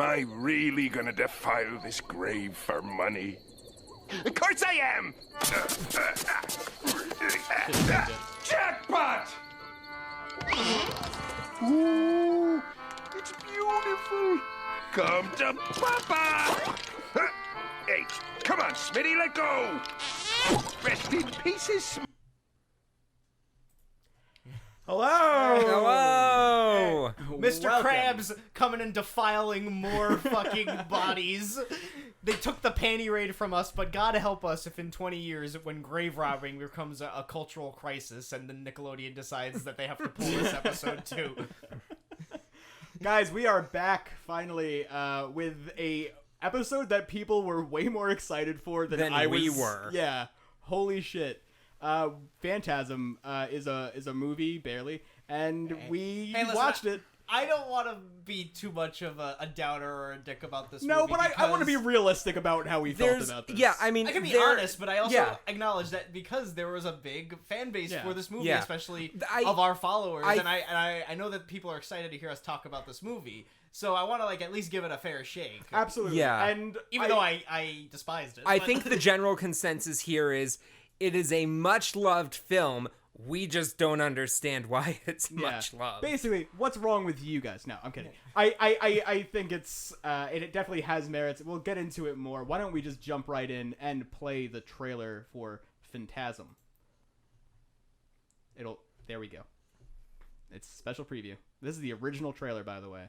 I really gonna defile this grave for money? Of course I am! Jackpot! Ooh, it's beautiful. Come to Papa! Hey, come on, Smitty, let go! Rest in pieces. Hello! Hello! Mr. Welcome. Krabs coming and defiling more fucking bodies. They took the panty raid from us, but God help us if in 20 years, when grave robbing becomes a cultural crisis and then Nickelodeon decides that they have to pull this episode too. Guys, we are back finally with a episode that people were way more excited for than we were. Yeah, holy shit. Phantasm is a movie, barely, and we listen, watched it. I don't want to be too much of a downer or a dick about this No, movie. but I want to be realistic about how we felt about this. Yeah, I mean, I can be honest, but I also yeah. acknowledge that because there was a big fan base Yeah. for this movie, Yeah. especially I- of our followers, I- and I know that people are excited to hear us talk about this movie, so I want to at least give it a fair shake. Absolutely. Yeah. And Even though I despised it. I but- think the general consensus here is it is a much-loved film. We just don't understand why it's much loved. Basically, what's wrong with you guys? No, I'm kidding. I think it definitely has merits. We'll get into it more. Why don't we just jump right in and play the trailer for Phantasm? There we go. It's a special preview. This is the original trailer, by the way.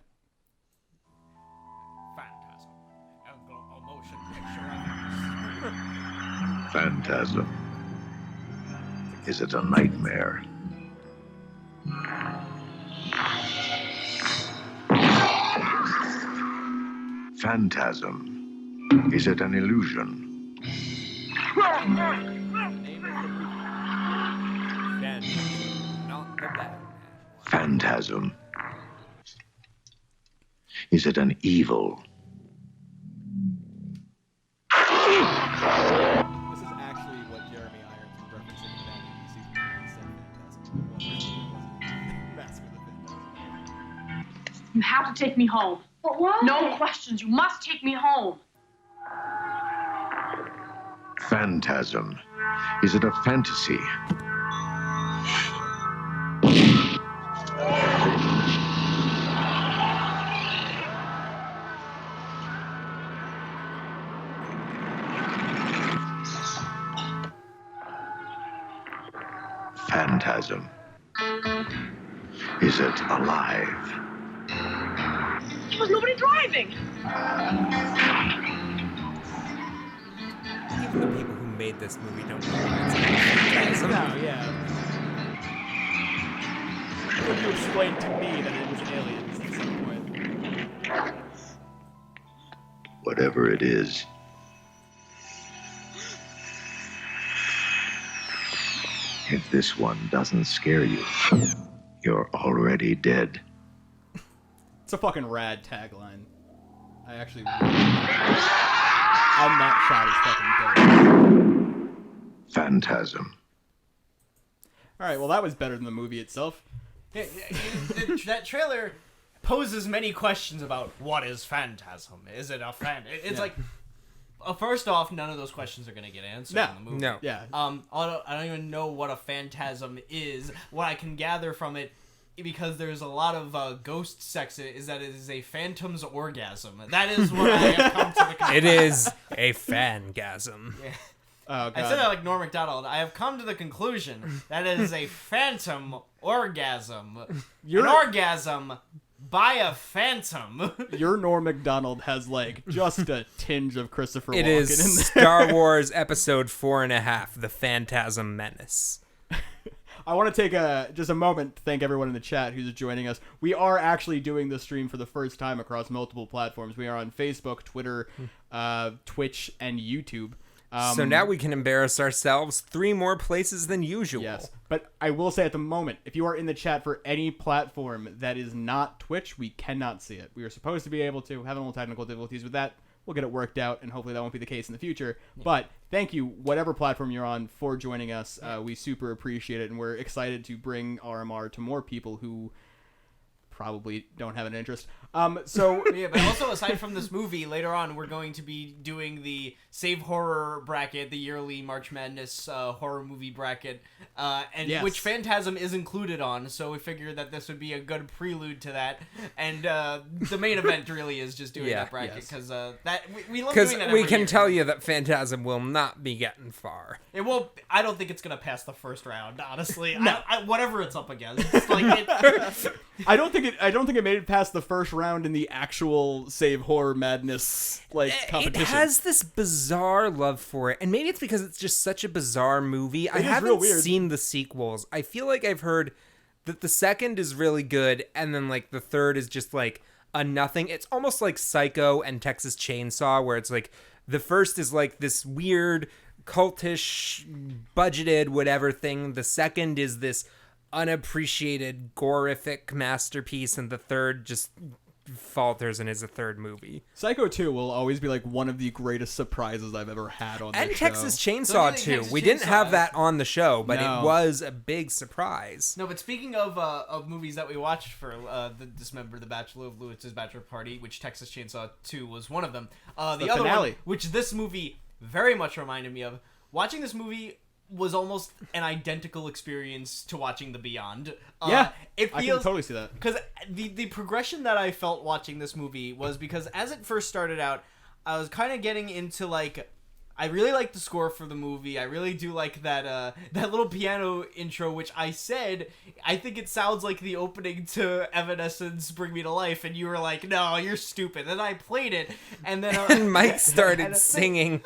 Phantasm. A motion picture. Phantasm. Is it a nightmare? Phantasm. Is it an illusion? Not the bad. Phantasm. Is it an evil? This is actually what Jeremy Irons was referencing in that BBC movie. He said Phantasm. Mask of the Phantasm. You have to take me home. But why? No questions. You must take me home. Phantasm. Is it a fantasy? Phantasm. Is it alive? There was nobody driving. Even the people who made this movie don't know what it's Phantasm. No, yeah. Could you explain to me that it was aliens at some point? Whatever it is. If this one doesn't scare you, you're already dead. It's a fucking rad tagline. I actually I'm not shot as fucking dope. Phantasm. Alright, well that was better than the movie itself. That trailer poses many questions about what is Phantasm. Is it a It's like, first off, none of those questions are going to get answered in the movie. No. Yeah. I don't even know what a phantasm is. What I can gather from it, because there's a lot of ghost sex, is that it is a phantom's orgasm. That is what I have come to the conclusion. It is a fangasm. Oh, God. I said that like Norm Macdonald. I have come to the conclusion that it is a phantom orgasm. An orgasm by a phantom. Your Norm Macdonald has like just a tinge of Christopher Walken It in is there. Star Wars Episode 4.5, The Phantasm Menace. I want to take just a moment to thank everyone in the chat who's joining us. We are actually doing this stream for the first time across multiple platforms. We are on Facebook, Twitter, Twitch, and YouTube. So now we can embarrass ourselves 3 more places than usual. Yes, but I will say at the moment, if you are in the chat for any platform that is not Twitch, we cannot see it. We are supposed to be able to, having a little technical difficulties with that. We'll get it worked out, and hopefully that won't be the case in the future. Yeah. But thank you, whatever platform you're on, for joining us. We super appreciate it, and we're excited to bring RMR to more people who probably don't have an interest. Yeah, but also aside from this movie, later on we're going to be doing the Save Horror bracket, the yearly March Madness horror movie bracket, which Phantasm is included on. So we figured that this would be a good prelude to that, and the main event really is just doing that bracket because we love doing that. Because we can tell you that Phantasm will not be getting far. It won't. I don't think it's gonna pass the first round. Honestly, no. Whatever it's up against, it's like I don't think it made it past the first round in the actual Save Horror Madness competition. It has this bizarre love for it, and maybe it's because it's just such a bizarre movie. I haven't seen the sequels. I feel like I've heard that the second is really good, and then like the third is just like a nothing. It's almost like Psycho and Texas Chainsaw, where it's like the first is like this weird cultish budgeted whatever thing. The second is this unappreciated gorific masterpiece, and the third just falters and is a third movie. Psycho 2 will always be like one of the greatest surprises I've ever had on and this Texas show. Chainsaw 2. We didn't have that on the show, but it was a big surprise. No, but speaking of movies that we watched for Dismember the Bachelor of Lewis's Bachelor Party, which Texas Chainsaw 2 was one of them. The other finale. one, which this movie very much reminded me of. Watching this movie was almost an identical experience to watching The Beyond. I can totally see that. Because the progression that I felt watching this movie was because as it first started out, I was kind of getting into like, I really like the score for the movie. I really do like that little piano intro, which I said, I think it sounds like the opening to Evanescence Bring Me to Life, and you were like, no, you're stupid. Then I played it, and then and Mike started singing.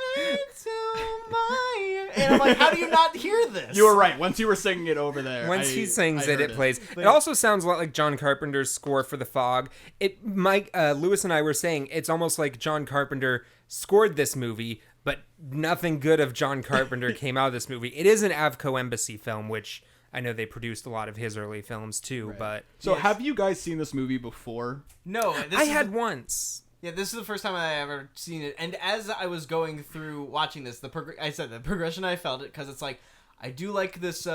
And I'm like, how do you not hear this? You were right. Once you were singing it over there. Once he sings it plays. It also sounds a lot like John Carpenter's score for The Fog. Lewis and I were saying it's almost like John Carpenter scored this movie, but nothing good of John Carpenter came out of this movie. It is an Avco Embassy film, which I know they produced a lot of his early films too. Right. But so have you guys seen this movie before? No, I had once. Yeah, this is the first time I ever seen it, and as I was going through watching this, the progression I felt it because it's like I do like this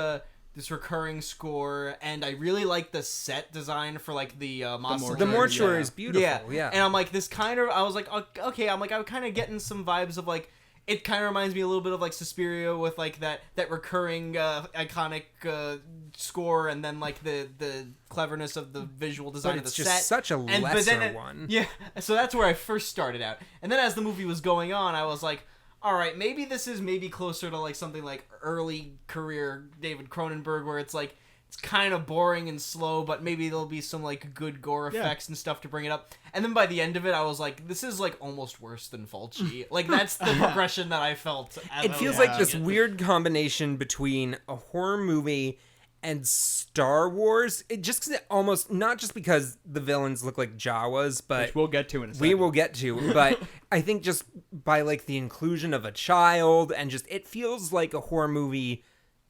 recurring score, and I really like the set design for like the mausoleum. The mortuary is beautiful. Yeah, and I'm like this kind of. I was like, okay, I'm kind of getting some vibes of like. It kind of reminds me a little bit of like Suspiria with like that recurring iconic score, and then like the cleverness of the visual design of the set. It's just such a lesser one. Yeah, so that's where I first started out, and then as the movie was going on, I was like, all right, maybe this is closer to like something like early career David Cronenberg, where it's like it's kind of boring and slow, but maybe there'll be some like good gore effects and stuff to bring it up. And then by the end of it, I was like, this is like almost worse than Fulci. Like that's the progression that I felt. It feels like this weird combination between a horror movie and Star Wars. It just almost, not just because the villains look like Jawas, but which we'll get to in a second. We will get to, but I think just by like the inclusion of a child and just it feels like a horror movie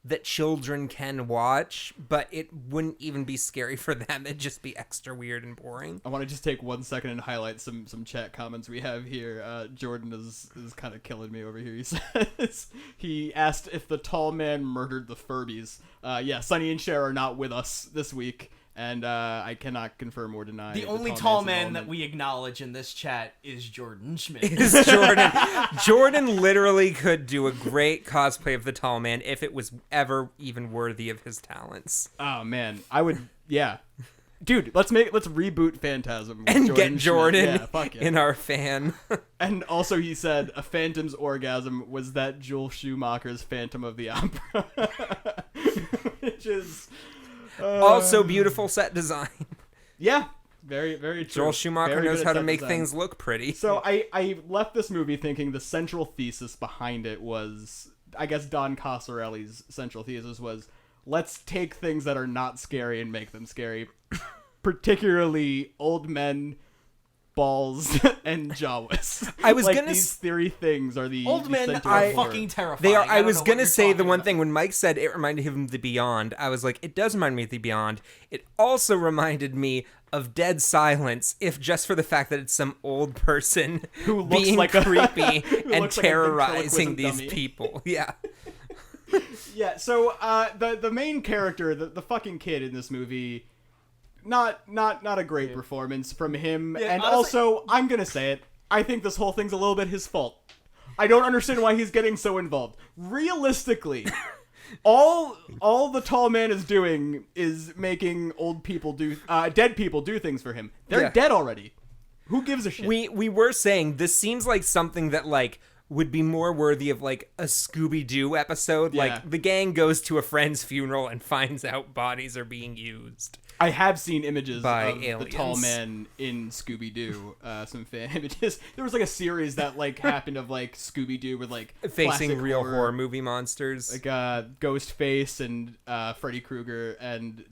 that children can watch, but it wouldn't even be scary for them. It'd just be extra weird and boring. I want to just take 1 second and highlight some chat comments we have here. Jordan is kind of killing me over here. He says he asked if the tall man murdered the Furbies. Yeah, Sonny and Cher are not with us this week, and I cannot confirm or deny. The only tall man that we acknowledge in this chat is Jordan Schmidt. Is Jordan. Jordan literally could do a great cosplay of the tall man if it was ever even worthy of his talents. Oh man, I would. Yeah, dude, let's reboot Phantasm and Jordan get Jordan yeah, fuck yeah. in our fan. And also, he said a Phantom's orgasm was that Joel Schumacher's Phantom of the Opera, which is. Also beautiful set design. Yeah, very, very true. Joel Schumacher knows how to make things look pretty. So I left this movie thinking the central thesis behind it was, I guess Don Coscarelli's central thesis was, let's take things that are not scary and make them scary. Particularly old men, balls, and Jawas. I was like, gonna these three things are the old men center are of horror. fucking terrifying. They are. I was gonna say the one about. thing when Mike said it reminded him of The Beyond. I was like, it does remind me of The Beyond. It also reminded me of Dead Silence, if just for the fact that it's some old person who looks being like creepy and looks like terrorizing these dummy. people. Yeah. Yeah. So the main character, the fucking kid in this movie. not a great performance from him. Yeah, and honestly- also, I'm gonna say it, I think this whole thing's a little bit his fault. I don't understand why he's getting so involved. Realistically, all the tall man is doing is making dead people do things for him. They're dead already. Who gives a shit? We were saying this seems like something that like would be more worthy of like a Scooby-Doo episode. Yeah. Like the gang goes to a friend's funeral and finds out bodies are being used. I have seen images By of the tall aliens. man in Scooby-Doo, some fan images. There was like a series that like happened of like Scooby-Doo with like Facing classic real horror movie monsters. like Ghostface and Freddy Krueger, and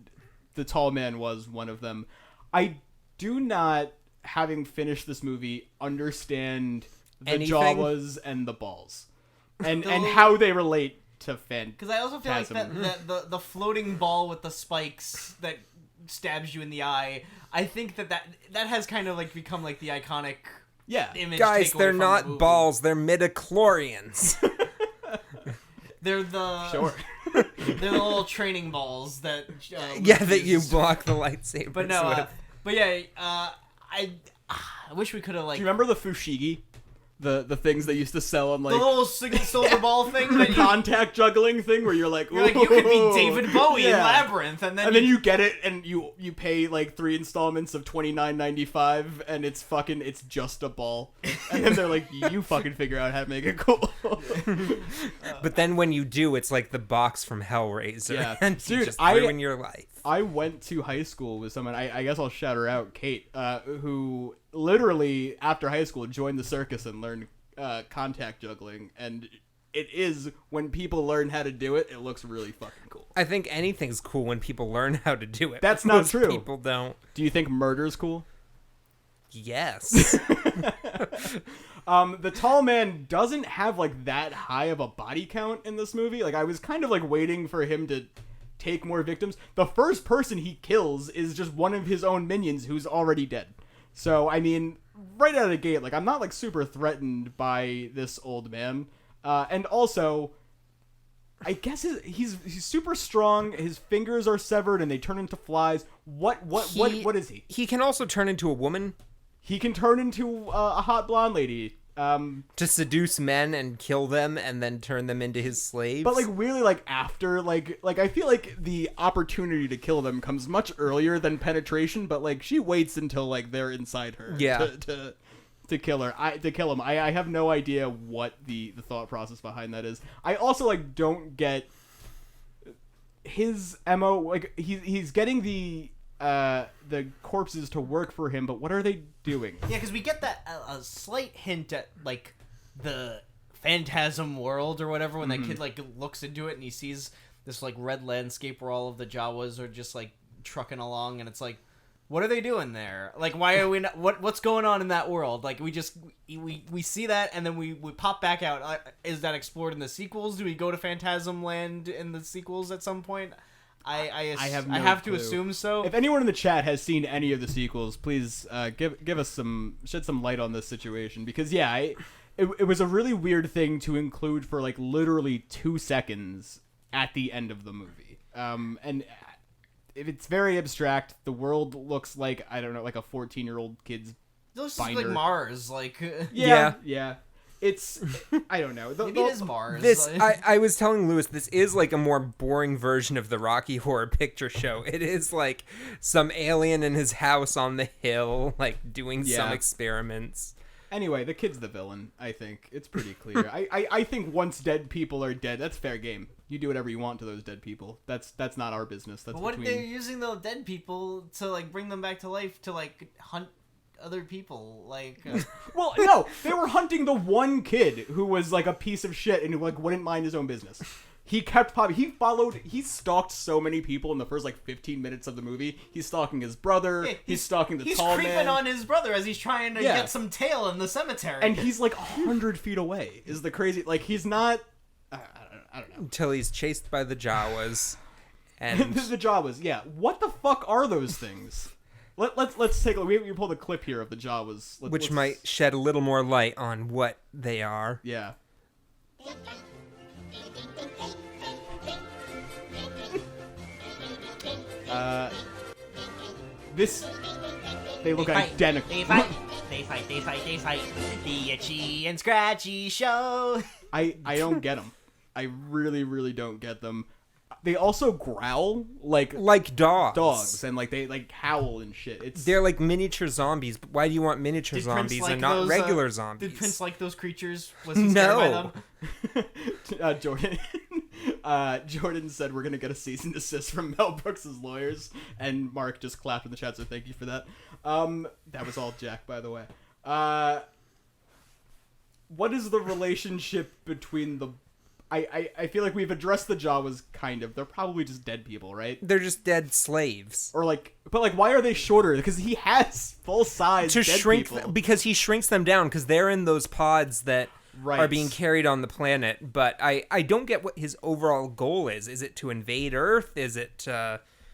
the tall man was one of them. I do not, having finished this movie, understand the Anything? Jawas and the balls, and how they relate to Phantasm. Because I also feel like that the floating ball with the spikes that stabs you in the eye, I think that has kind of like become like the iconic image. Guys, takeaway they're from not the movie. balls, they're midichlorians. They're the Sure. they're the little training balls that that you block the lightsabers But no, with. but yeah, I wish we could have like Do you remember the fushigi? The things they used to sell on like the little silver ball thing that contact juggling thing where you're like you're like, you could be "Ooh." David Bowie in Yeah. Labyrinth, and then you get it and you pay like 3 installments of $29.95 and it's just a ball, and then they're like, you fucking figure out how to make it cool. But then when you do, it's like the box from Hellraiser. Yeah. And you Dude, just ruin your life. I went to high school with someone, I guess I'll shout her out, Kate, who literally after high school joined the circus and learned contact juggling, and it is, when people learn how to do it, it looks really fucking cool. I think anything's cool when people learn how to do it. That's but not most true. People don't. Do you think murder's cool? Yes. The tall man doesn't have like that high of a body count in this movie. Like, I was kind of like waiting for him to take more victims. The first person he kills is just one of his own minions who's already dead. So, I mean, right out of the gate, like, I'm not like super threatened by this old man. And also, I guess he's super strong. His fingers are severed and they turn into flies. What is he? He can also turn into a woman He can turn into a hot blonde lady. to seduce men and kill them and then turn them into his slaves. But like really, like after, like I feel like the opportunity to kill them comes much earlier than penetration. But like she waits until like they're inside her. Yeah. To kill her. To kill him. I have no idea what the thought process behind that is. I also like don't get his MO. Like he's getting the corpses to work for him, but what are they doing? yeah, because we get that a slight hint at like the Phantasm world or whatever when that kid like looks into it and he sees this like red landscape where all of the Jawas are just like trucking along, and it's like, what are they doing there? Like, why are we not, what's going on in that world? Like, we see that and then we pop back out. Is that explored in the sequels? Do we go to Phantasm Land in the sequels at some point? I have to clue. assume so. If anyone in the chat has seen any of the sequels, please give us shed some light on this situation, because it was a really weird thing to include for like literally 2 seconds at the end of the movie. And it's very abstract. The world looks like, I don't know, like a 14-year-old kid's It looks binder. like Mars, like Yeah. It's, I don't know. maybe it is Mars. This, like- I was telling Lewis, this is like a more boring version of the Rocky Horror Picture Show. It is like some alien in his house on the hill, like doing some Yeah. experiments. Anyway, the kid's the villain, I think. It's pretty clear. I think once dead people are dead, that's fair game. You do whatever you want to those dead people. That's not our business. That's But what if between... they're using the dead people to like bring them back to life to like hunt other people? Like, Well, no, they were hunting the one kid who was like a piece of shit and who like wouldn't mind his own business. He kept popping. He stalked so many people in the first like 15 minutes of the movie. He's stalking his brother. yeah, he's stalking the he's tall creeping man. on his brother as he's trying to Yeah. get some tail in the cemetery. And he's like 100 feet away. Is the crazy, like, he's not, I don't know. Until he's chased by the Jawas. And The Jawas, yeah. What the fuck are those things? Let's take a look. We pulled a clip here of the Jawas. which might shed a little more light on what they are. Yeah. They look identical. They fight. The Itchy and Scratchy Show. I don't get them. I really, really don't get them. They also growl like dogs. And like they like howl and shit. They're like miniature zombies. But why do you want miniature zombies and not regular zombies? Did Prince like those creatures? Was he scared by them? Jordan said we're gonna get a cease and desist from Mel Brooks' lawyers, and Mark just clapped in the chat, so thank you for that. That was all Jack, by the way. What is the relationship between the? I feel like we've addressed the Jawas kind of. They're probably just dead people, right? They're just dead slaves. Or like, but like, why are they shorter? Because he has full size dead people. Because he shrinks them down because they're in those pods that are being carried on the planet. But I don't get what his overall goal is. Is it to invade Earth? Is it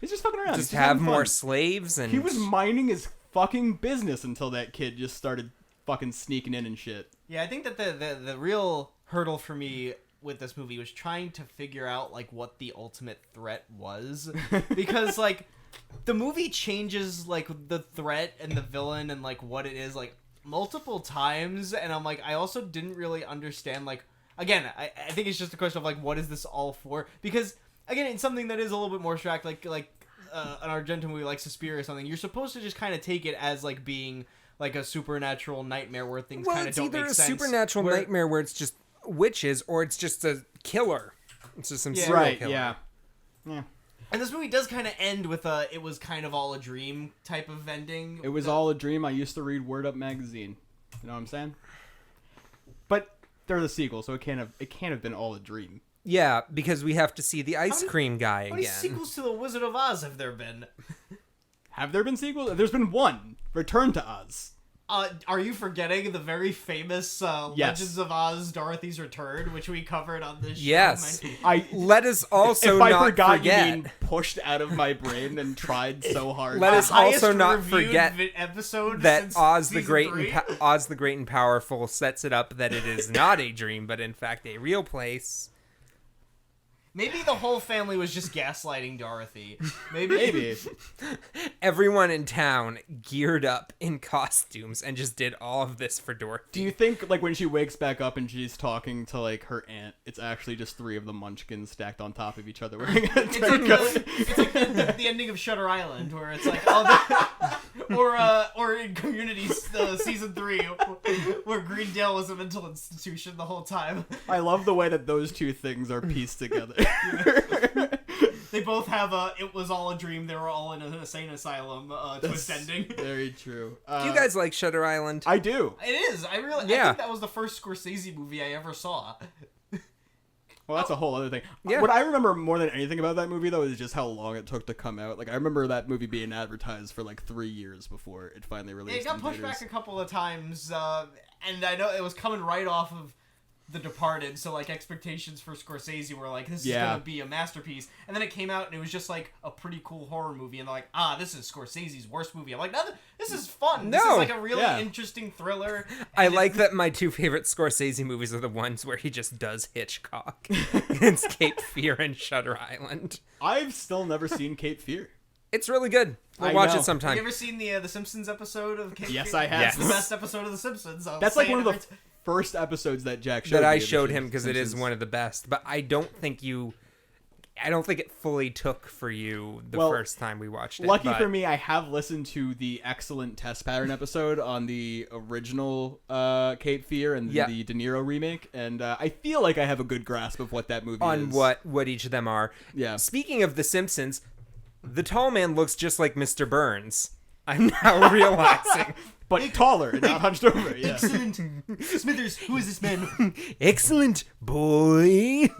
he's just fucking around. Just have more slaves? And he was minding his fucking business until that kid just started fucking sneaking in and shit. Yeah, I think that the real hurdle for me with this movie was trying to figure out like what the ultimate threat was, because like the movie changes like the threat and the villain and like what it is like multiple times, and I'm like, I also didn't really understand, like, again, I think it's just a question of like what is this all for, because again, it's something that is a little bit more abstract, like an Argento movie like Suspiria or something. You're supposed to just kind of take it as like being like a supernatural nightmare where things kind of don't make sense. It's either a supernatural nightmare where it's just witches, or it's just a killer. It's just some serial killer. Yeah. And this movie does kind of end with it was kind of all a dream type of ending. It was all a dream. I used to read Word Up magazine. You know what I'm saying? But they're the sequel, so it can't have been all a dream. Yeah, because we have to see the ice cream guy again. How many sequels to The Wizard of Oz have there been? Have there been sequels? There's been one. Return to Oz. Are you forgetting the very famous Legends of Oz: Dorothy's Return, which we covered on this show? Yes. Let us also if I not forgot, forget. you mean pushed out of my brain and tried so hard. Let us also not forget episode that Oz the Great Oz the Great and Powerful sets it up that it is not a dream, but in fact a real place. Maybe the whole family was just gaslighting Dorothy. Maybe. Everyone in town geared up in costumes and just did all of this for Dorothy. Do you think, like, when she wakes back up and she's talking to, like, her aunt, it's actually just three of the Munchkins stacked on top of each other wearing a turncoat? It's like the ending of Shutter Island, where it's like, or in Community season 3, where Greendale was a mental institution the whole time. I love the way that those two things are pieced together. They both have it was all a dream, they were all in an insane asylum twist ending. Very true. Do you guys like Shutter Island? I do. It is. I think that was the first Scorsese movie I ever saw. Well, that's a whole other thing. Yeah. What I remember more than anything about that movie, though, is just how long it took to come out. Like, I remember that movie being advertised for like 3 years before it finally released. It got pushed back a couple of times, and I know it was coming right off of The Departed, so like expectations for Scorsese were like, this is gonna be a masterpiece, and then it came out and it was just like a pretty cool horror movie, and they're like, this is Scorsese's worst movie. I'm like, no, this is fun. This is like a really interesting thriller. I like that my two favorite Scorsese movies are the ones where he just does Hitchcock. It's Cape Fear and Shutter Island. I've still never seen Cape Fear. It's really good. We'll watch it sometime. Have you ever seen the Simpsons episode of Cape Fear? Yes, I have. It's the best episode of The Simpsons. That's like one of the first episodes that Jack showed that I me showed him because it is one of the best. But I don't think it fully took for you the first time we watched it. Lucky for me, I have listened to the excellent Test Pattern episode on the original Cape Fear and the De Niro remake, and I feel like I have a good grasp of what that movie is. On what each of them are. Yeah. Speaking of The Simpsons, the tall man looks just like Mr. Burns. I'm now realizing. But taller and not hunched over. Yeah. Excellent. Smithers, who is this man? Excellent, boy.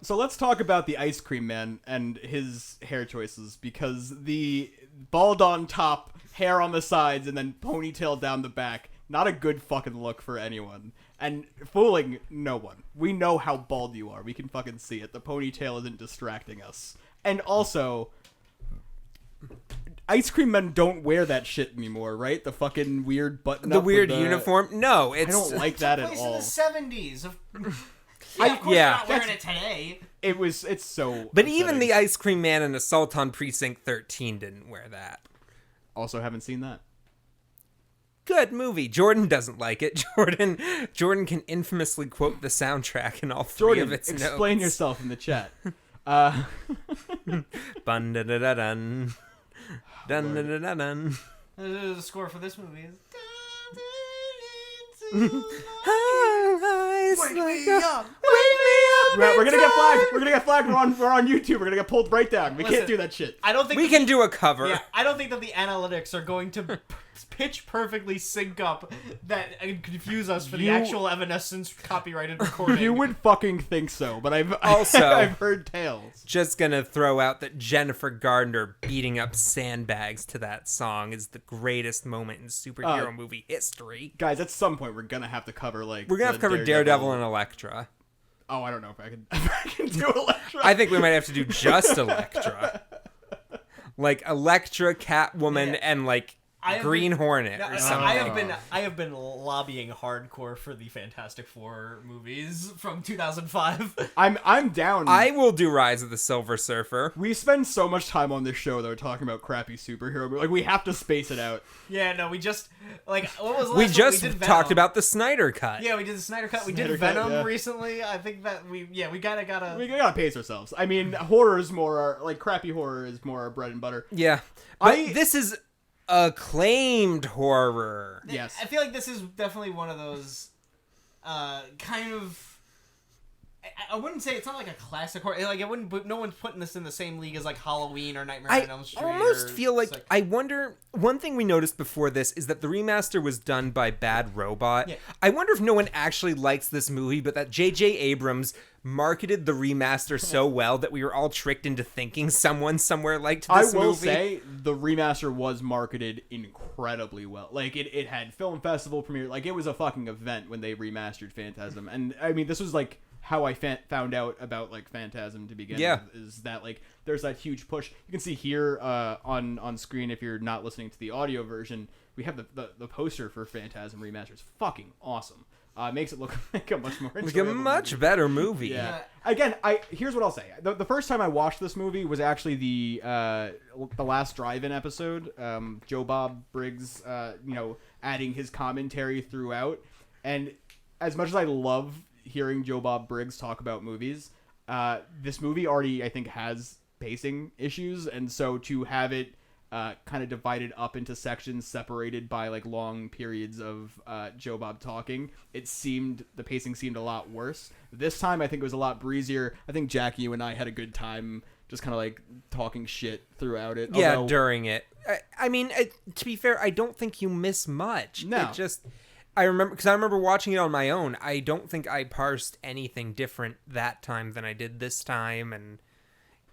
So let's talk about the Ice Cream Man and his hair choices, because the bald on top, hair on the sides, and then ponytail down the back, not a good fucking look for anyone. And fooling no one. We know how bald you are. We can fucking see it. The ponytail isn't distracting us. And also, Ice Cream Men don't wear that shit anymore, right? The fucking weird button-up. The weird uniform? No, I don't like that at all. In the 70s. Of course we're not wearing it today. It's so But upsetting. even the Ice Cream Man in Assault on Precinct 13 didn't wear that. Also haven't seen that. Good movie. Jordan doesn't like it. Jordan can infamously quote the soundtrack in all three of its notes. Explain yourself in the chat. Bun dun dun dun dun. Dun dun dun dun dun. The score for this movie is... Wake me up! We're gonna get flagged. We're gonna get flagged. We're on YouTube. We're gonna get pulled right down. We can't do that shit. I don't think we can do a cover. Yeah, I don't think that the analytics are going to pitch perfectly sync up and confuse us for the actual Evanescence copyrighted recording. You would fucking think so, but I've heard tales. Just gonna throw out that Jennifer Gardner beating up sandbags to that song is the greatest moment in superhero movie history. Guys, at some point we're gonna have to cover Daredevil and Elektra. Oh, I don't know if I can do Elektra. I think we might have to do just Elektra. Like Elektra, Catwoman, and like Green Hornet or something. I have been lobbying hardcore for the Fantastic Four movies from 2005. I'm down. I will do Rise of the Silver Surfer. We spend so much time on this show though talking about crappy superhero movies. Like we have to space it out. Yeah, no, we just what was the we last just one? We did talked about the Snyder Cut. Yeah, we did the Snyder Cut. We did Venom recently. I think that we gotta pace ourselves. I mean, horror is more crappy horror is more our bread and butter. Yeah, but this is acclaimed horror. Yes, I feel like this is definitely one of those kind of. I wouldn't say it's not like a classic horror. Like no one's putting this in the same league as like Halloween or Nightmare on Elm Street. I almost feel like I wonder. One thing we noticed before this is that the remaster was done by Bad Robot. Yeah. I wonder if no one actually likes this movie, but that J.J. Abrams marketed the remaster so well that we were all tricked into thinking someone somewhere liked this movie. I will say the remaster was marketed incredibly well. Like it had film festival premiere. Like it was a fucking event when they remastered Phantasm. And I mean, this was like how I found out about like Phantasm to begin with, is that like there's that huge push. You can see here on screen if you're not listening to the audio version, we have the poster for Phantasm Remaster. It's fucking awesome. Makes it look like a much more enjoyable like a much better movie. Yeah. Again, here's what I'll say. The first time I watched this movie was actually the last drive-in episode. Joe Bob Briggs, adding his commentary throughout. And as much as I love hearing Joe Bob Briggs talk about movies, this movie already, I think, has pacing issues. And so to have it kind of divided up into sections separated by like long periods of Joe Bob talking, the pacing seemed a lot worse. This time I think it was a lot breezier. I think Jackie, you and I had a good time just kind of like talking shit throughout it. Yeah, during it. I mean, to be fair, I don't think you miss much. No. I remember watching it on my own. I don't think I parsed anything different that time than I did this time, and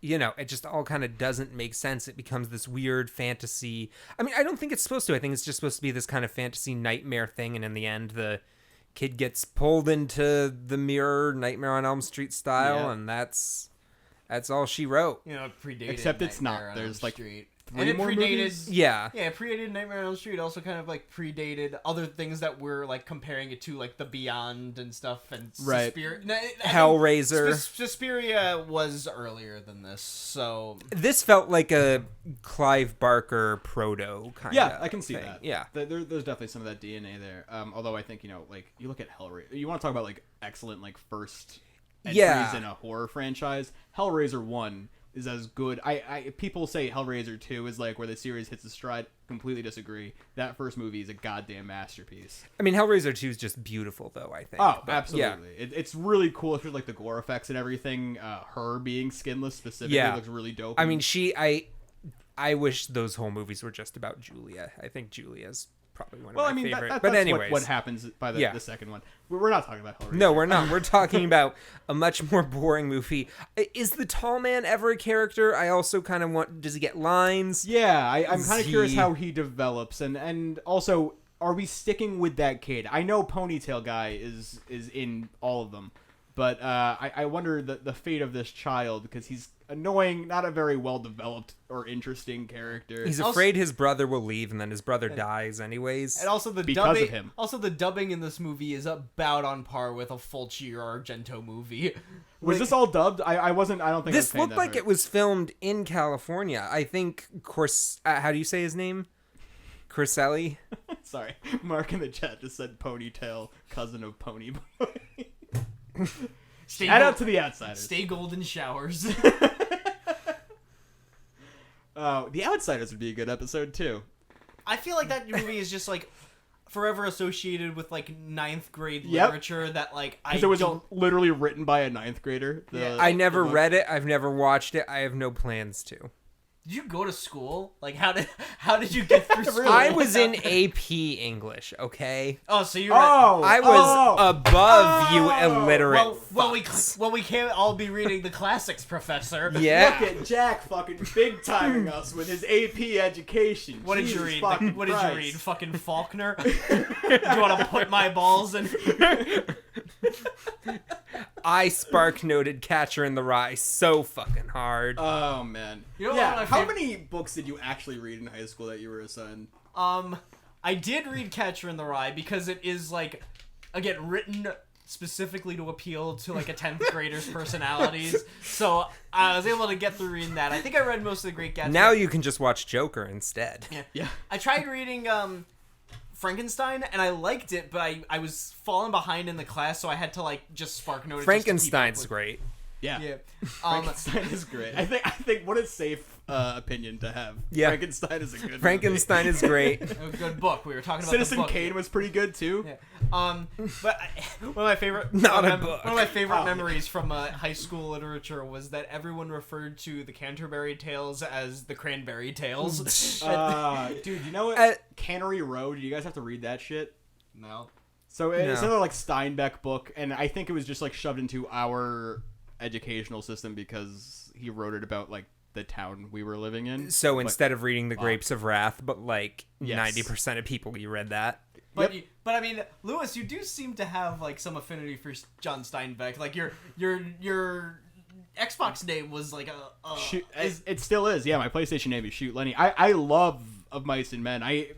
it just all kind of doesn't make sense. It becomes this weird fantasy. I mean, I don't think it's supposed to. I think it's just supposed to be this kind of fantasy nightmare thing, and in the end, the kid gets pulled into the mirror, Nightmare on Elm Street style, and that's all she wrote. Predated. Except it's Nightmare not. There's like Street. three more movies? Yeah. Yeah, it predated Nightmare on Elm Street. Also kind of like predated other things that we're like comparing it to, like The Beyond and stuff, and right. Hellraiser. Suspiria was earlier than this, so this felt like a Clive Barker proto kind of. Yeah, I can see thing. that. Yeah, there's definitely some of that DNA there. Although I think like you look at Hellraiser, you want to talk about like excellent like first entries in a horror franchise. Hellraiser 1 is as good. People say Hellraiser 2 is like where the series hits a stride. Completely disagree. That first movie is a goddamn masterpiece. I mean, Hellraiser 2 is just beautiful, though, I think. Oh, absolutely. Yeah. It's really cool. It's like the gore effects and everything. Her being skinless specifically looks really dope. I mean, I wish those whole movies were just about Julia. I think Julia's probably one of my favorite. But anyways, what happens by the second one. We're not talking about Hellraiser. No, we're not. We're talking about a much more boring movie. Is the tall man ever a character? I also kind of want. Does he get lines? Yeah, I'm kind of curious how he develops, and also, are we sticking with that kid? I know Ponytail Guy is in all of them, but I wonder the fate of this child, because he's annoying, not a very well developed or interesting character. He's afraid his brother will leave, and then his brother dies anyways. And also because of him. Also, the dubbing in this movie is about on par with a Fulci or Argento movie. Was this all dubbed? I wasn't. I don't think this looked like it was filmed in California. I think, of course. How do you say his name? Criselli. Sorry, Mark in the chat just said ponytail, cousin of Pony Boy. Shout out to the Outsiders. Stay golden showers. The Outsiders would be a good episode too. I feel like that movie is just like forever associated with like 9th grade Yep. literature that like Because it was literally written by a 9th grader. I never read it. I've never watched it. I have no plans to. Did you go to school? Like how did you get through school? I was in AP English, okay? Oh, so you're I was above you illiterate well, we can't all be reading the classics, Professor. Yeah. Look at Jack fucking big timing us with his AP education. What did you Jesus read? fucking What did you Christ. read? Fucking Faulkner? Do you want to put my balls in? I spark noted Catcher in the Rye so fucking hard. Oh man. You know yeah. what How many books did you actually read in high school that you were assigned? I did read Catcher in the Rye because it is like, again, written specifically to appeal to like a 10th grader's personalities. So I was able to get through reading that. I think I read most of the Great Gatsby. Now you can just watch Joker instead. Yeah. I tried reading Frankenstein and I liked it, but I was falling behind in the class, so I had to like just spark note. Frankenstein's great. Yeah. Yeah. Frankenstein is great. I think what a safe opinion to have. Yeah. Frankenstein is a good Frankenstein is great. A good book. We were talking about Citizen the book. Kane was pretty good too. Yeah. But one of my favorite Not a book. One of my favorite memories from high school literature was that everyone referred to the Canterbury Tales as the Cranberry Tales. Dude, you know what? Cannery Row. Did you guys have to read that shit? No. So it's another like Steinbeck book, and I think it was just like shoved into our educational system because he wrote it about like the town we were living in. So instead of reading The Grapes of Wrath, but like Yes. 90% of people, you read that. But but I mean, Lewis, you do seem to have like some affinity for John Steinbeck. Like your Xbox name was like a Shoot, it still is. Yeah, my PlayStation name is Shoot Lenny. I love Of Mice and Men. I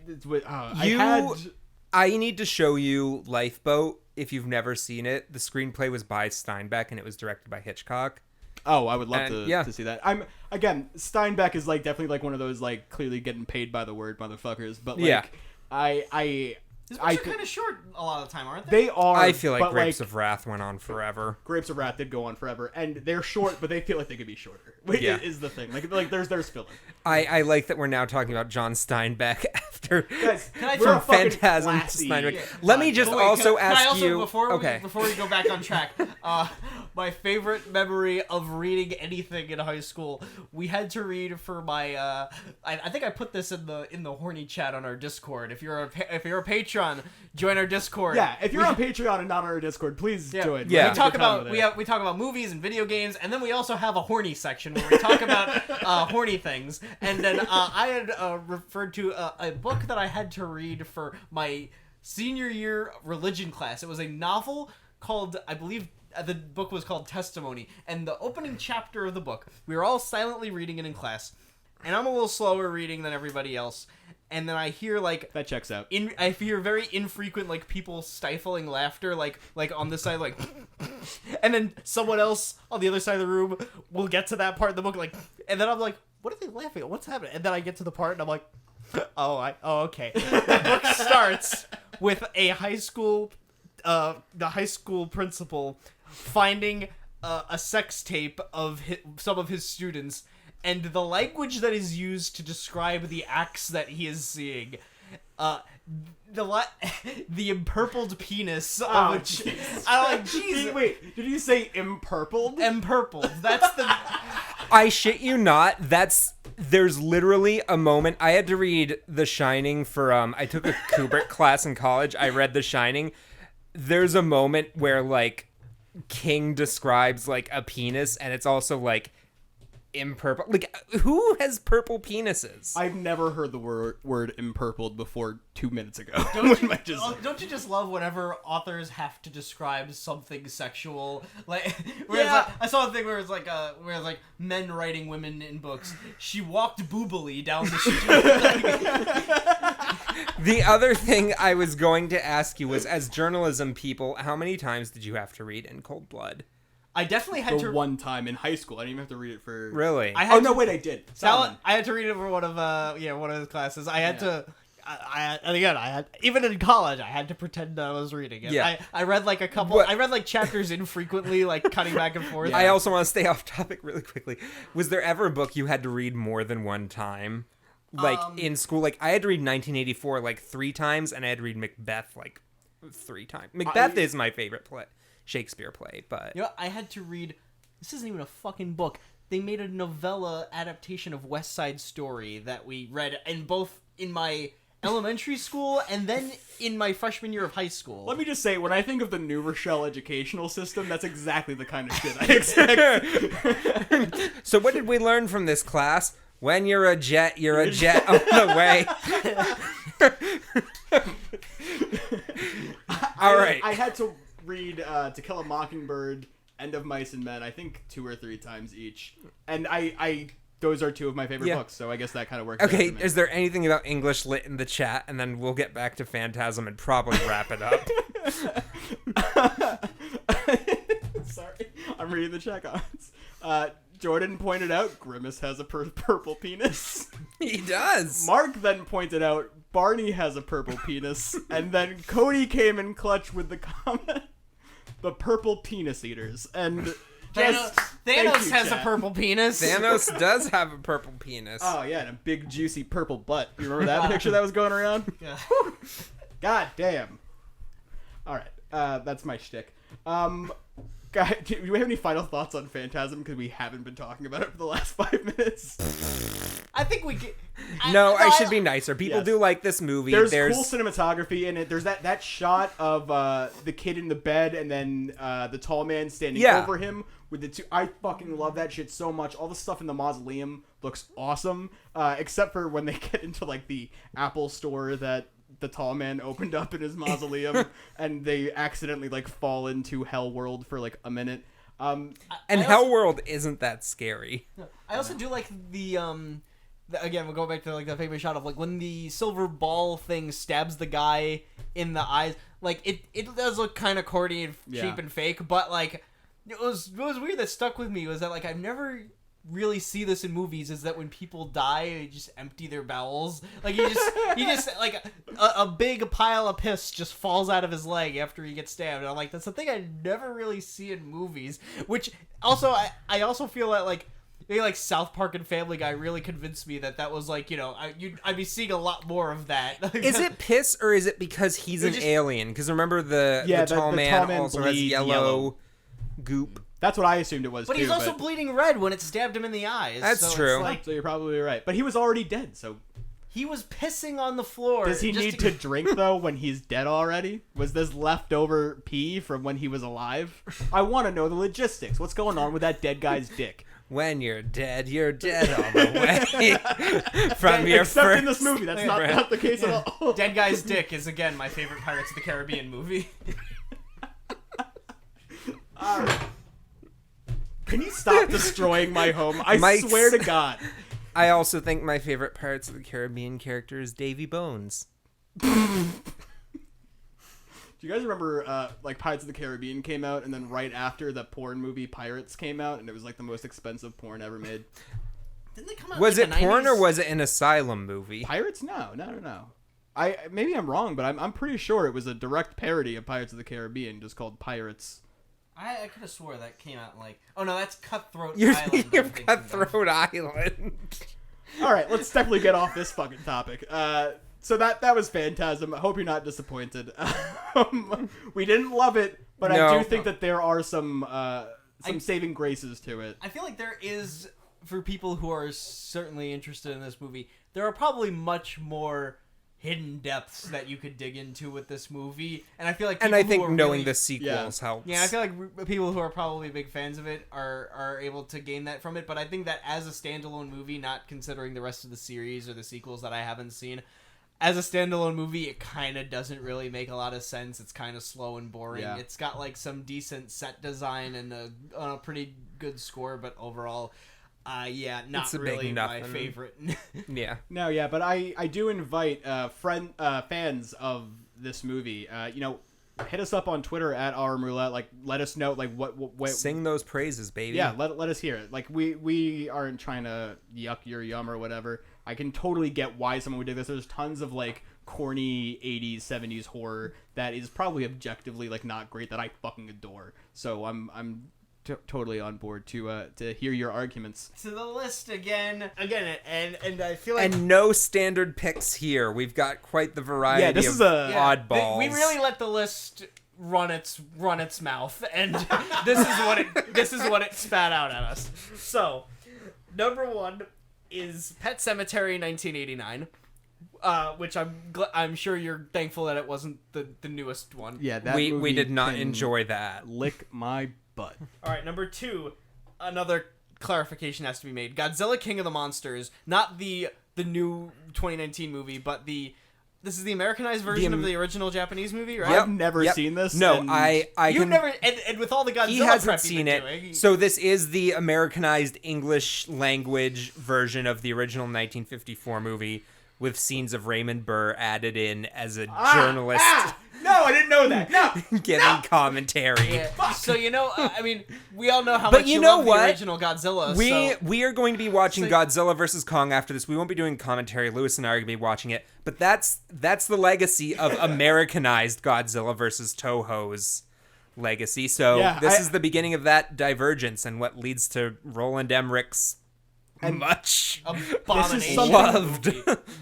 need to show you Lifeboat if you've never seen it. The screenplay was by Steinbeck and it was directed by Hitchcock. Oh, I would love And, to see that. Steinbeck is like definitely like one of those like clearly getting paid by the word motherfuckers. But like These books are kind of short a lot of the time, aren't they? They are. I feel like but, Grapes of Wrath went on forever. Grapes of Wrath did go on forever, and they're short, but they feel like they could be shorter. Yeah. Is the thing. Like there's filler. I like that we're now talking about John Steinbeck after Guys, we're from Phantasm to classy. Steinbeck. Yeah. Let me just also can I ask you. before Okay. we go back on track. My favorite memory of reading anything in high school, we had to read for my. I think I put this in the horny chat on our Discord. If you're a patron, join our Discord. Yeah, if you're on Patreon and not on our Discord, please join. Yeah. We talk about we talk about movies and video games, and then we also have a horny section where we talk about horny things. And then I had referred to a book that I had to read for my senior year religion class. It was a novel called, I believe, the book was called Testimony, and the opening chapter of the book, we were all silently reading it in class, and I'm a little slower reading than everybody else. And then I hear like that checks out. I hear very infrequent like people stifling laughter, like on this side, like, and then someone else on the other side of the room will get to that part of the book, like, and then I'm like, what are they laughing at? What's happening? And then I get to the part and I'm like, okay. The book starts with a high school, the high school principal finding a sex tape of some of his students. And the language that is used to describe the acts that he is seeing, the empurpled penis of a I'm like, Jesus. Wait, did you say empurpled? Empurpled. That's the. I shit you not. There's literally a moment. I had to read The Shining for I took a Kubrick class in college. I read The Shining. There's a moment where like King describes like a penis, and it's also like impurple. Like, who has purple penises? I've never heard the word empurpled before 2 minutes ago. Don't you just love whenever authors have to describe something sexual? Like, I saw a thing where it's like men writing women in books. She walked boobily down the street. The other thing I was going to ask you was, as journalism people, how many times did you have to read In Cold Blood? I definitely had to. One time in high school. I didn't even have to read it for. Really? I did. I had to read it for one of his classes. I And again, even in college, I had to pretend I was reading it. Yeah. I read like a couple. I read like chapters infrequently, like cutting back and forth. I also want to stay off topic really quickly. Was there ever a book you had to read more than one time? Like in school, like I had to read 1984 like 3 times, and I had to read Macbeth like 3 times. Macbeth is my favorite Shakespeare play, but I had to read. This isn't even a fucking book. They made a novella adaptation of West Side Story that we read in my elementary school and then in my freshman year of high school. Let me just say, when I think of the New Rochelle educational system, that's exactly the kind of shit I expect. So what did we learn from this class? When you're a jet on the way. All right. I had to read To Kill a Mockingbird, End of Mice and Men, I think 2 or 3 times each. And I those are 2 of my favorite books, so I guess that kind of works. Okay, is there anything about English lit in the chat? And then we'll get back to Phantasm and probably wrap it up. Sorry, I'm reading the chat comments. Jordan pointed out Grimace has a purple penis. He does. Mark then pointed out Barney has a purple penis. And then Cody came in clutch with the comment, the purple penis eaters. And Thanos has a purple penis. Thanos does have a purple penis. Oh, yeah, and a big, juicy purple butt. You remember that picture that was going around? Yeah. God damn. All right, that's my shtick. Guy, do we have any final thoughts on Phantasm? Because we haven't been talking about it for the last 5 minutes. I think we get. I should be nicer. People do like this movie. There's cool cinematography in it. There's that shot of the kid in the bed and then the tall man standing over him with the 2. I fucking love that shit so much. All the stuff in the mausoleum looks awesome, except for when they get into like the Apple store that the tall man opened up in his mausoleum and they accidentally like fall into Hell World for like a minute. Hell World isn't that scary. I also do like the again, we'll go back to like the famous shot of like when the silver ball thing stabs the guy in the eyes. Like it does look kind of corny and cheap and fake, but like it was weird that stuck with me was that like I've never really see this in movies is that when people die they just empty their bowels, like he just like a big pile of piss just falls out of his leg after he gets stabbed, and I'm like, that's a thing I never really see in movies, which also I also feel that like maybe like South Park and Family Guy really convinced me that was like, you know, I'd be seeing a lot more of that. Is it piss or is it because he's an alien? Because remember the tall man also has yellow goop. That's what I assumed it was, but he's also bleeding red when it stabbed him in the eyes. That's true. So you're probably right. But he was already dead, so... He was pissing on the floor. Does he need to drink, though, when he's dead already? Was this leftover pee from when he was alive? I want to know the logistics. What's going on with that dead guy's dick? When you're dead all the way. From your Except in this movie, that's not the case at all. Dead guy's dick is, again, my favorite Pirates of the Caribbean movie. All right. Can you stop destroying my home? I swear to God. I also think my favorite Pirates of the Caribbean character is Davy Bones. Do you guys remember, like, Pirates of the Caribbean came out, and then right after the porn movie Pirates came out, and it was, like, the most expensive porn ever made? Didn't they come out Was like it the porn 90s? or was it an asylum movie? Pirates? No. Maybe I'm wrong, but I'm pretty sure it was a direct parody of Pirates of the Caribbean, just called Pirates. I could have swore that came out like... Oh, no, that's Cutthroat Island. You're Cutthroat Island. All right, let's definitely get off this fucking topic. So that was Phantasm. I hope you're not disappointed. We didn't love it, but I do think that there are some saving graces to it. I feel like there is, for people who are certainly interested in this movie, there are probably much more hidden depths that you could dig into with this movie, and I feel like knowing the sequels helps. Yeah, I feel like people who are probably big fans of it are able to gain that from it. But I think that as a standalone movie, not considering the rest of the series or the sequels that I haven't seen, as a standalone movie, it kind of doesn't really make a lot of sense. It's kind of slow and boring. Yeah. It's got like some decent set design and a pretty good score, but overall, not really my favorite. Yeah. No, yeah, but I do invite fans of this movie, hit us up on Twitter at @RMRoulette. Like, let us know, like, what sing those praises, baby. Yeah, let us hear it. Like, we aren't trying to yuck your yum or whatever. I can totally get why someone would do this. There's tons of, like, corny 80s 70s horror that is probably objectively like not great that I fucking adore. So I'm totally on board to hear your arguments. To the list again, and I feel like And no standard picks here. We've got quite the variety. Yeah, this of is a- oddballs. we really let the list run its mouth, and this is what it spat out at us. So, number 1 is Pet Sematary 1989. Which I'm sure you're thankful that it wasn't the newest one. Yeah, that we movie did not can enjoy that. Lick my butt. All right, number 2, another clarification has to be made. Godzilla King of the Monsters, not the new 2019 movie, but this is the Americanized version of the original Japanese movie, right? Yep. I've never seen this. No, and I You've can. never, and with all the Godzilla He hasn't prep seen you've been it. doing, So this is the Americanized English language version of the original 1954 movie, with scenes of Raymond Burr added in as a journalist No, I didn't know that. No. giving commentary. Yeah. So I mean, we all know how But much you you know love what? the original Godzilla. We are going to be watching So- Godzilla vs. Kong after this. We won't be doing commentary. Lewis and I are going to be watching it. But that's the legacy of Americanized Godzilla versus Toho's legacy. So Yeah, this is the beginning of that divergence and what leads to Roland Emmerich's much abomination. loved.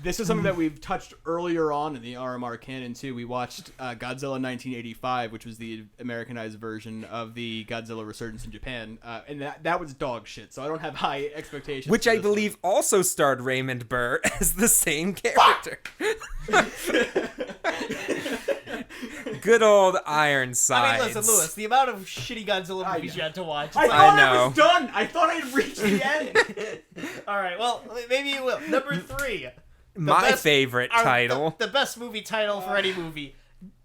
This is something that we've touched earlier on in the RMR canon too. We watched Godzilla 1985, which was the Americanized version of the Godzilla resurgence in Japan, and that was dog shit. So I don't have high expectations. Which for I this one. believe also starred Raymond Burr as the same character. Good old Ironsides. I mean, listen, Lewis, the amount of shitty Godzilla movies you had to watch. It's I like- thought I know. was done. I thought I'd reached the end. all right, well, maybe you will. Number 3. My favorite title. The best movie title for any movie.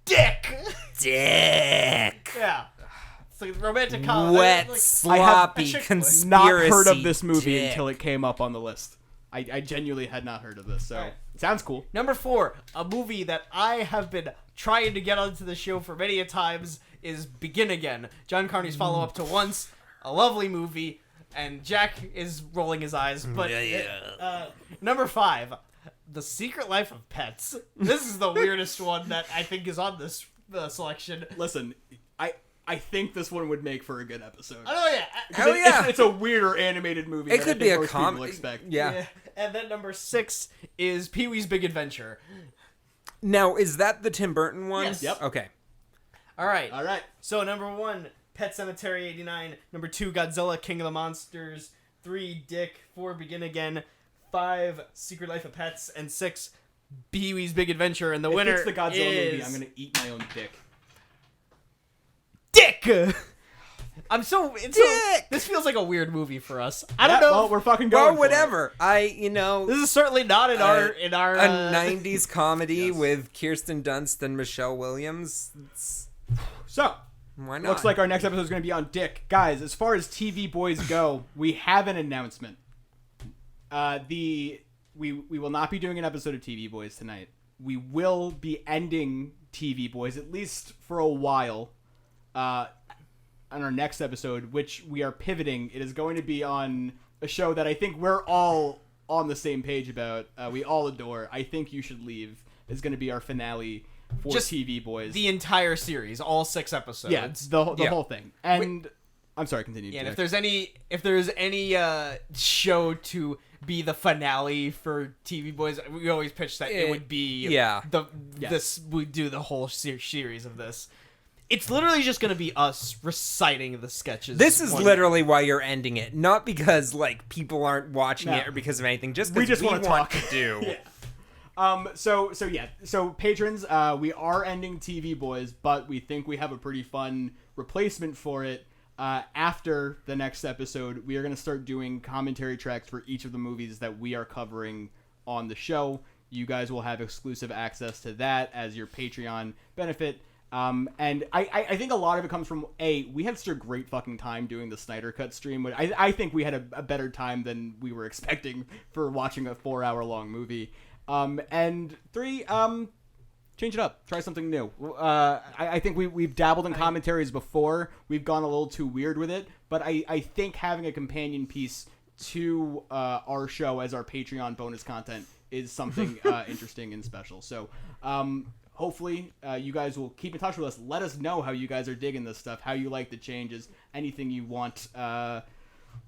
Dick! Dick. Yeah. It's like romantic comedy. Wet, Like, sloppy, chick flick. conspiracy. Not heard of this movie dick. until it came up on the list. I genuinely had not heard of this, so it sounds cool. Number 4, a movie that I have been trying to get onto the show for many a times is Begin Again. John Carney's follow-up to Once, a lovely movie, and Jack is rolling his eyes. But number 5, The Secret Life of Pets. This is the weirdest one that I think is on this selection. Listen, I think this one would make for a good episode. Oh yeah, Hell yeah. It's a weirder animated movie. It than could I be think a most people comedy. expect. Yeah. And then number 6 is Pee-wee's Big Adventure. Now, is that the Tim Burton one? Yes. Yep. Okay. All right. So number 1, Pet Sematary 89. Number 2, Godzilla King of the Monsters. 3, Dick. 4, Begin Again. 5, Secret Life of Pets. And 6, Pee-wee's Big Adventure. And the winner If it's the Godzilla is movie, I'm gonna eat my own dick. Dick. I'm so Dick! this feels like a weird movie for us. I don't know. Well, we're fucking going. Well, for whatever. This is certainly not in our a 90s comedy yes. with Kirsten Dunst and Michelle Williams. it. So, Why not? looks like our next episode is going to be on Dick. Guys, as far as TV boys go, we have an announcement. We will not be doing an episode of TV Boys tonight. We will be ending TV Boys, at least for a while, on our next episode, which we are pivoting. It is going to be on a show that I think we're all on the same page about. We all adore. I Think You Should Leave is going to be our finale for Just TV Boys. the entire series, all 6 episodes. yeah, it's the whole thing. And I'm sorry, continue. Yeah, and Jack. if there's any show to be the finale for TV Boys, we always pitch that it would be we do the whole series of this. It's literally just gonna be us reciting the sketches. This is literally why you're ending it, not because like people aren't watching No. it or because of anything. Just We because just we wanna want talk. to do. So patrons, we are ending TV Boys, but we think we have a pretty fun replacement for it. After the next episode, we are going to start doing commentary tracks for each of the movies that we are covering on the show. You guys will have exclusive access to that as your Patreon benefit. And I think a lot of it comes from, we had such a great fucking time doing the Snyder Cut stream. I think we had a better time than we were expecting for watching a 4-hour-long movie. And 3, change it up. Try something new. I think we've dabbled in commentaries before. We've gone a little too weird with it. But I think having a companion piece to our show as our Patreon bonus content is something interesting and special. So hopefully you guys will keep in touch with us. Let us know how you guys are digging this stuff, how you like the changes, anything you want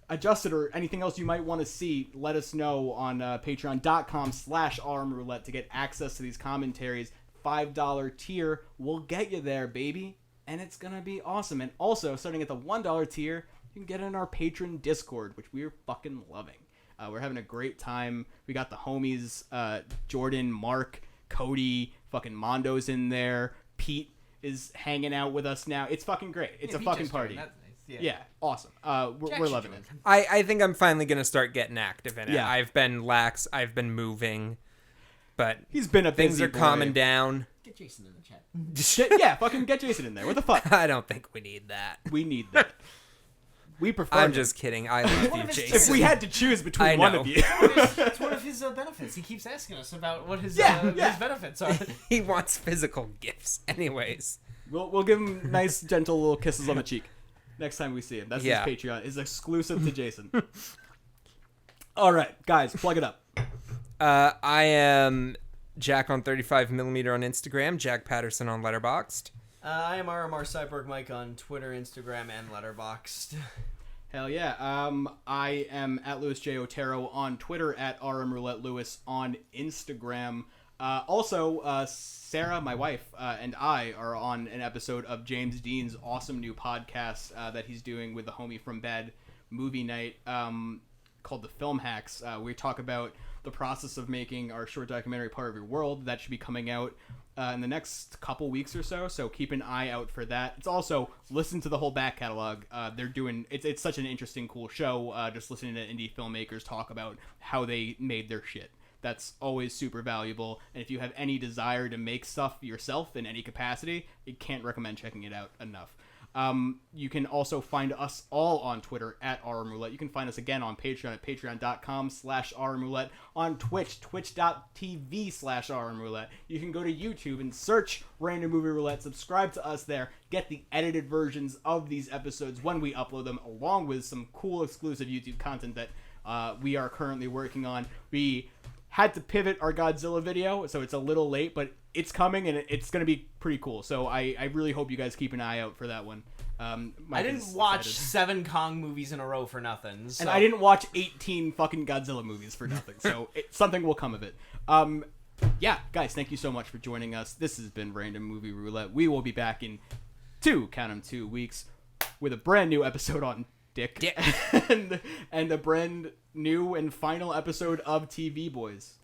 adjusted or anything else you might want to see. Let us know on patreon.com/rmroulette to get access to these commentaries. $5 tier will get you there, baby, and it's gonna be awesome. And also, starting at the $1 tier, you can get in our patron Discord, which we're fucking loving. We're having a great time. We got the homies, Jordan, Mark, Cody, fucking Mondo's in there. Pete is hanging out with us now. It's fucking great. It's a fucking party. That's nice. Yeah, awesome. We're loving it. I think I'm finally going to start getting active in it. Yeah. I've been lax. I've been moving. But He's been a things busy are boy. calming down. Get Jason in the chat. Yeah, fucking get Jason in there. What the fuck? I don't think we need that. We need that. We prefer I'm him. just kidding. I love you, his- Jason. If we had to choose between I one know. of you. It's one of his benefits. He keeps asking us about what his his benefits are. He wants physical gifts. Anyways. We'll give him nice, gentle little kisses on the cheek next time we see him. That's Yeah. his Patreon. It's exclusive to Jason. All right, guys, plug it up. I am Jack on 35mm on Instagram, Jack Patterson on Letterboxd. I am RMR Cyborg Mike on Twitter, Instagram, and Letterboxd. Hell yeah. I am at Louis J. Otero on Twitter, at RMRouletteLewis on Instagram. Also, Sarah, my wife, and I are on an episode of James Dean's awesome new podcast that he's doing with the homie from Bed, Movie Night, called The Film Hacks. We talk about the process of making our short documentary Part of Your World. That should be coming out in the next couple weeks or so keep an eye out for that. It's also listen to the whole back catalog. They're doing it's such an interesting, cool show. Just listening to indie filmmakers talk about how they made their shit. That's always super valuable. And if you have any desire to make stuff yourself in any capacity, I can't recommend checking it out enough. You can also find us all on Twitter at RMRoulette. You can find us again on Patreon at patreon.com/RMRoulette, on Twitch, twitch.tv/RMRoulette. You can go to YouTube and search Random Movie Roulette, subscribe to us there, get the edited versions of these episodes when we upload them, along with some cool exclusive YouTube content that we are currently working on. We had to pivot our Godzilla video, so it's a little late, but it's coming and it's going to be pretty cool. So I really hope you guys keep an eye out for that one. I didn't watch 7 Kong movies in a row for nothing. So. And I didn't watch 18 fucking Godzilla movies for nothing. So something will come of it. Yeah, guys, thank you so much for joining us. This has been Random Movie Roulette. We will be back in 2 weeks with a brand new episode on Dick. and a brand new and final episode of TV Boys.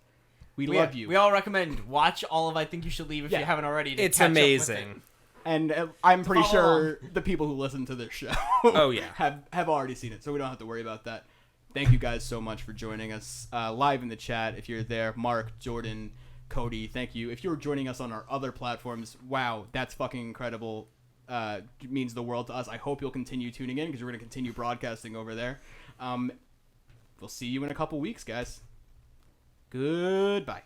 We love you. We all recommend watch all of I Think You Should Leave if you haven't already. To It's catch up with amazing. it. And I'm pretty follow sure the people who listen to this show Oh, yeah. have already seen it, so we don't have to worry about that. Thank you guys so much for joining us live in the chat. If you're there, Mark, Jordan, Cody, thank you. If you're joining us on our other platforms, wow, that's fucking incredible. It means the world to us. I hope you'll continue tuning in because we're going to continue broadcasting over there. We'll see you in a couple weeks, guys. Goodbye.